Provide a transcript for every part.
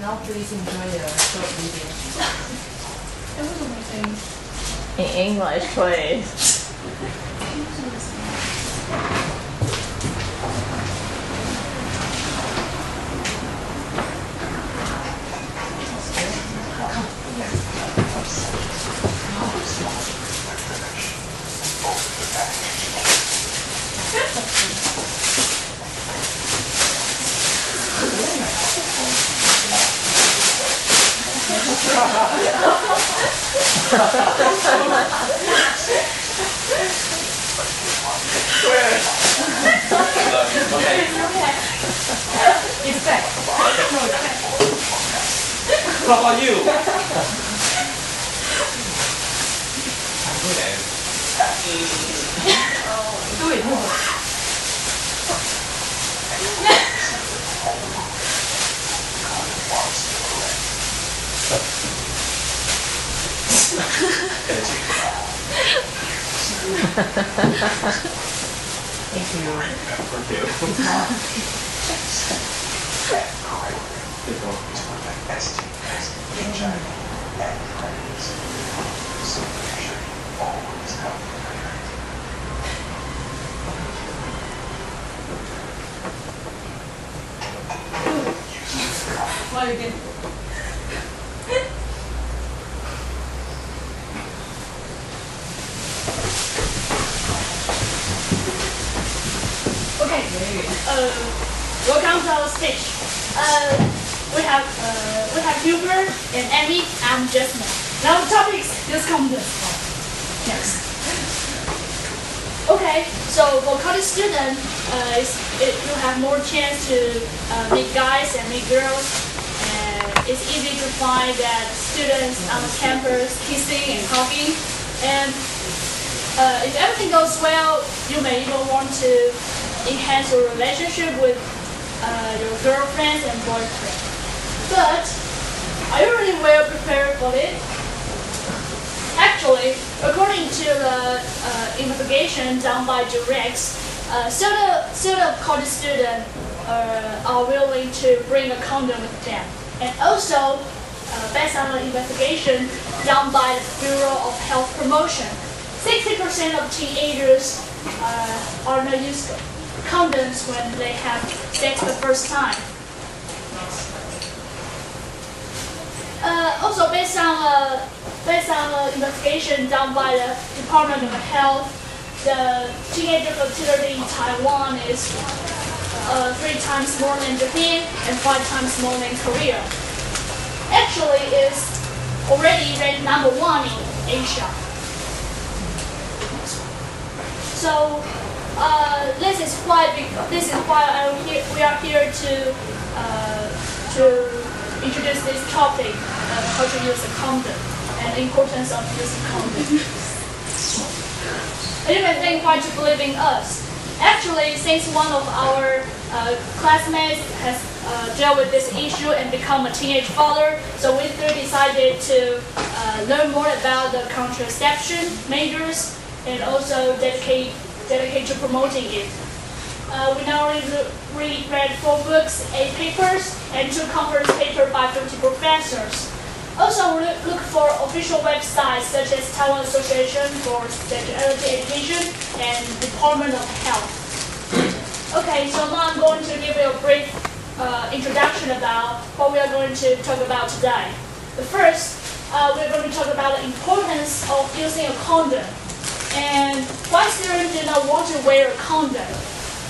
Now please enjoy the short video. It was amazing. In English, please. It's back. No, it's back. How about you? Do it more. Thank you. What again? Okay. Welcome to our stage. We have Hubert and Amy and Jasmine. Now the topics just come to next. Okay, so for college students, you have more chance to meet guys and meet girls, and it's easy to find that students on the campus kissing and hugging, and if everything goes well, you may even want to enhance your relationship with your girlfriend and boyfriend. But are you really well prepared for it? Actually, according to the investigation done by Durex, still the college students are willing to bring a condom with them. And also, based on the investigation done by the Bureau of Health Promotion, 60% of teenagers are not used condoms when they have sex the first time. Also, based on the investigation done by the Department of Health, the teenager fertility in Taiwan is 3 times more than Japan and 5 times more than Korea. Actually, it's already ranked #1 in Asia. So this is why we are here to introduce this topic, how to use a condom and the importance of using condom. And you may think, why to believe in us? Actually, since one of our classmates has dealt with this issue and become a teenage father, so we decided to learn more about the contraception measures and also dedicate to promoting it. We now read 4 books, 8 papers, and 2 conference papers by 50 professors. Also, we look for official websites such as Taiwan Association for Sexuality Education and Department of Health. Okay, so now I'm going to give you a brief introduction about what we are going to talk about today. But first, we're going to talk about the importance of using a condom and why students do not want to wear a condom.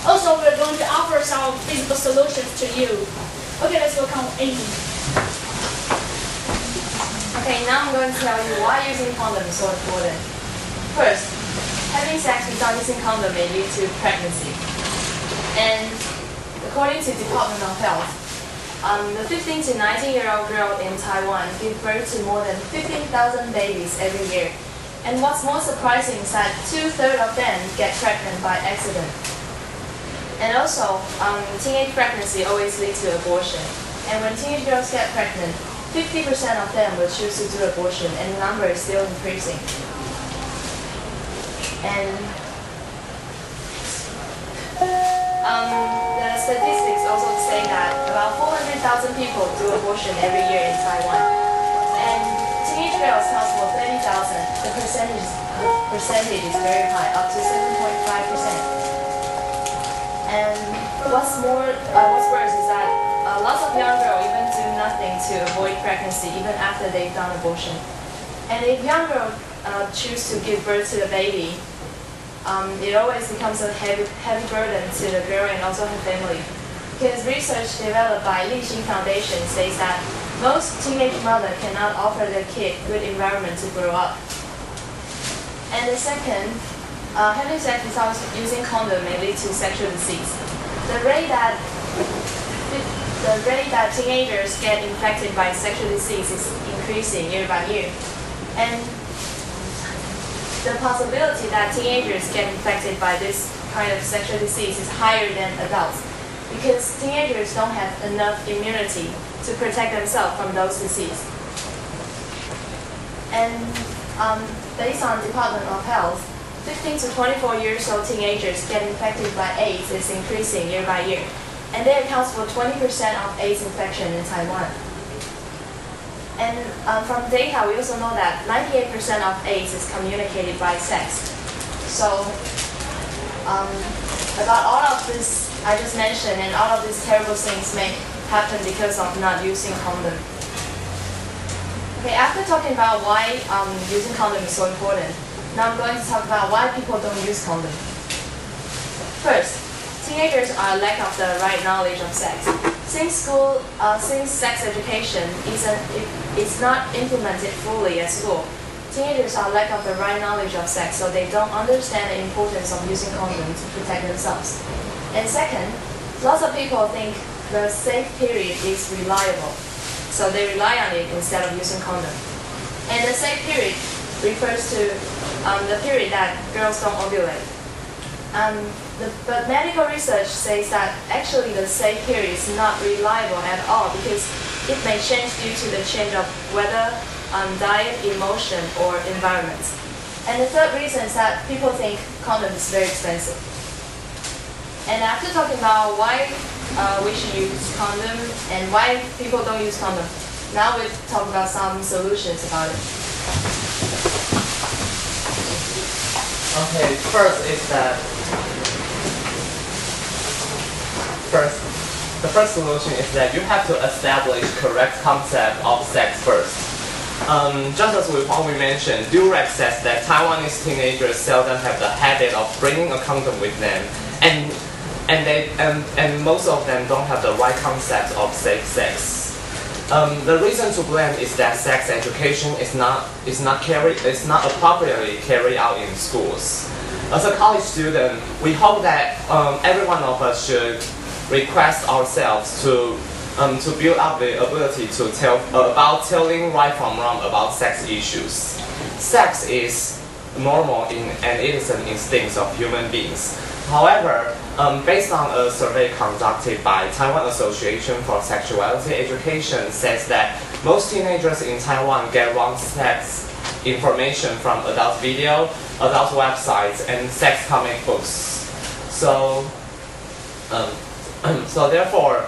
Also, we're going to offer some feasible solutions to you. Okay, let's welcome Amy. Okay, now I'm going to tell you why using condom is so important. First, having sex without using condom may lead to pregnancy. And according to Department of Health, the 15 to 19-year-old girl in Taiwan gives birth to more than 15,000 babies every year. And what's more surprising is that 2/3 of them get pregnant by accident. And also, teenage pregnancy always leads to abortion. And when teenage girls get pregnant, 50% of them will choose to do abortion, and the number is still increasing. And the statistics also say that about 400,000 people do abortion every year in Taiwan. And teenage girls counts for 30,000. The percentage is very high, up to 7.5%. And what's worse is that lots of young girls even do nothing to avoid pregnancy, even after they've done abortion. And if young girls choose to give birth to a baby, it always becomes a heavy burden to the girl and also her family. Because research developed by Lixin Foundation says that most teenage mothers cannot offer their kid good environment to grow up. And the second, having sex without using condom may lead to sexual disease. The rate that teenagers get infected by sexual disease is increasing year by year. And the possibility that teenagers get infected by this kind of sexual disease is higher than adults because teenagers don't have enough immunity to protect themselves from those diseases. And based on Department of Health, 15 to 24 years old teenagers get infected by AIDS is increasing year by year. And they account for 20% of AIDS infection in Taiwan. And from data, we also know that 98% of AIDS is communicated by sex. So about all of this I just mentioned and all of these terrible things may happen because of not using condom. Okay, after talking about why using condom is so important, now I'm going to talk about why people don't use condom. First, teenagers are lack of the right knowledge of sex. Since sex education is not implemented fully at school, teenagers are lack of the right knowledge of sex, so they don't understand the importance of using condom to protect themselves. And second, lots of people think the safe period is reliable, so they rely on it instead of using condom. And the safe period refers to the period that girls don't ovulate. But medical research says that actually the safe period is not reliable at all because it may change due to the change of weather, diet, emotion, or environment. And the third reason is that people think condom is very expensive. And after talking about why we should use condom and why people don't use condom, now we'll talk about some solutions about it. Okay, the first solution is that you have to establish correct concept of sex first. Just as we mentioned, Durex says that Taiwanese teenagers seldom have the habit of bringing a condom with them, and most of them don't have the right concept of safe sex. The reason to blame is that sex education is not appropriately carried out in schools. As a college student, we hope that every one of us should request ourselves to build up the ability to tell about telling right from wrong about sex issues. Sex is normal and it is an instinct of human beings. However, based on a survey conducted by Taiwan Association for Sexuality Education says that most teenagers in Taiwan get wrong sex information from adult video, adult websites, and sex comic books. So therefore,